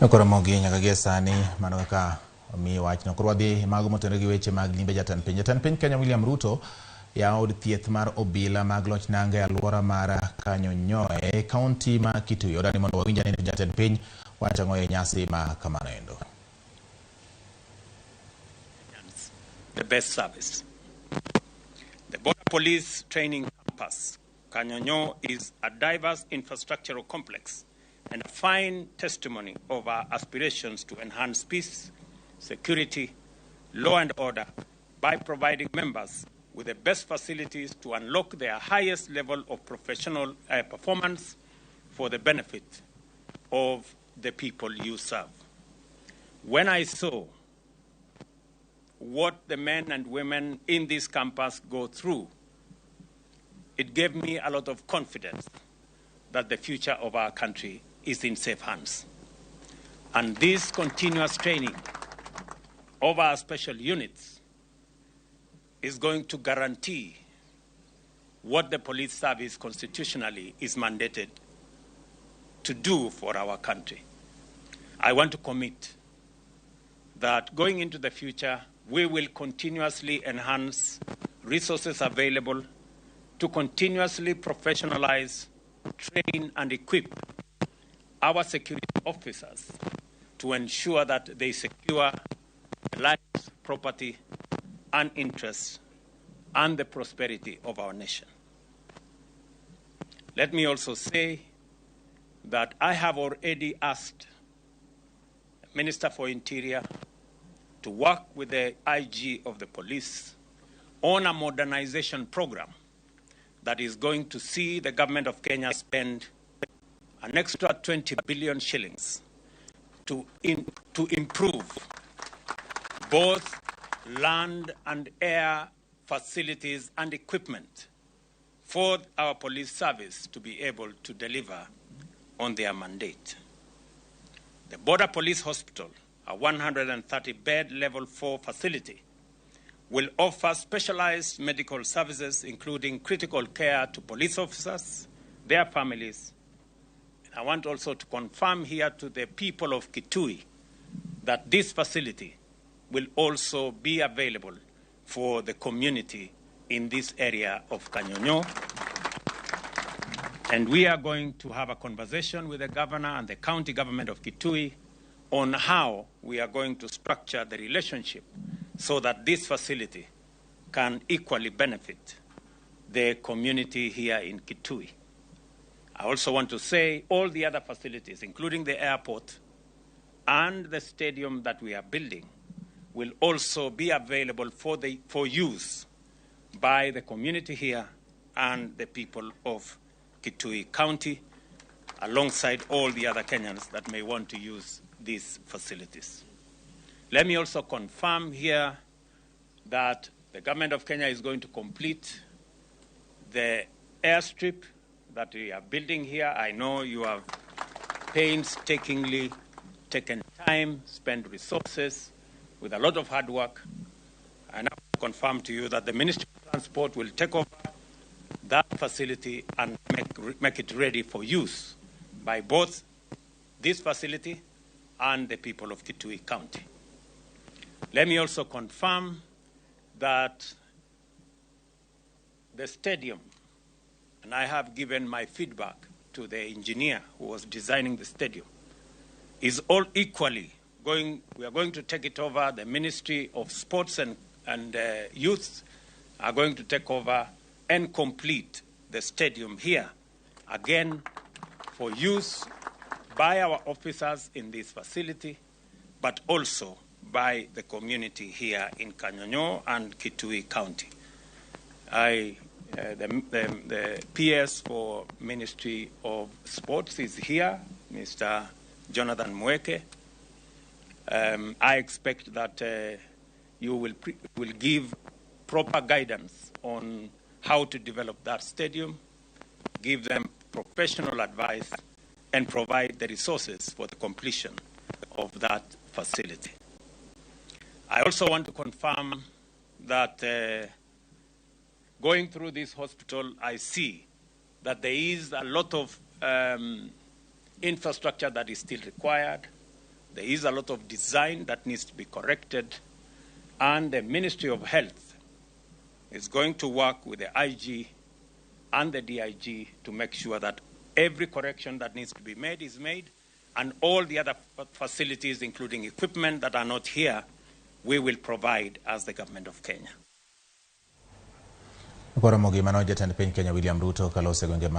Ramogi nyaka gie sani mano kaka mi wach no korwadhi mago motenore gi weche mag limbe jatend piny Kenya William Ruto yawo od thieth mar Obila mag loch nanga e alwora mar Kanyonyoe kaunti ma Kitui odani mondo wawinj ni jatend piny wacho ang'o e nyasi ma kamano endo. The best service. The Border Police Training Campus, Kanyonyo, is a diverse infrastructural complex and a fine testimony of our aspirations to enhance peace, security, law and order by providing members with the best facilities to unlock their highest level of professional performance for the benefit of the people you serve. When I saw what the men and women in this campus go through, it gave me a lot of confidence that the future of our country is in safe hands. And this continuous training of our special units is going to guarantee what the police service constitutionally is mandated to do for our country. I want to commit that going into the future, we will continuously enhance resources available to continuously professionalize, train, and equip our security officers to ensure that they secure the lives, property, and interests, and the prosperity of our nation. Let me also say that I have already asked the Minister for Interior to work with the IG of the police on a modernization program that is going to see the government of Kenya spend an extra 20 billion shillings to improve both land and air facilities and equipment for our police service to be able to deliver on their mandate. The Border Police Hospital, a 130-bed level 4 facility, will offer specialized medical services, including critical care to police officers, their families. And I want also to confirm here to the people of Kitui that this facility will also be available for the community in this area of Kanyonyo. And we are going to have a conversation with the governor and the county government of Kitui on how we are going to structure the relationship so that this facility can equally benefit the community here in Kitui. I also want to say all the other facilities, including the airport and the stadium that we are building, will also be available for use by the community here and the people of Kitui County, alongside all the other Kenyans that may want to use these facilities. Let me also confirm here that the government of Kenya is going to complete the airstrip that we are building here. I know you have painstakingly taken time, spent resources with a lot of hard work. And I confirm to you that the Ministry of Transport will take over that facility and make it ready for use by both this facility and the people of Kitui County. Let me also confirm that the stadium, and I have given my feedback to the engineer who was designing the stadium, is all equally we are going to take it over. The Ministry of Sports and Youth are going to take over and complete the stadium here, again for use by our officers in this facility, but also by the community here in Kanyonyo and Kitui County. The PS for Ministry of Sports is here, Mr. Jonathan Mweke. I expect that you will give proper guidance on how to develop that stadium, give them professional advice, and provide the resources for the completion of that facility. I also want to confirm that going through this hospital, I see that there is a lot of infrastructure that is still required. There is a lot of design that needs to be corrected, and the Ministry of Health is going to work with the IG and the DIG to make sure that every correction that needs to be made is made, and all the other facilities, including equipment that are not here, we will provide as the government of Kenya. Ramogi manoja Jatend Piny Kenya William Ruto kalose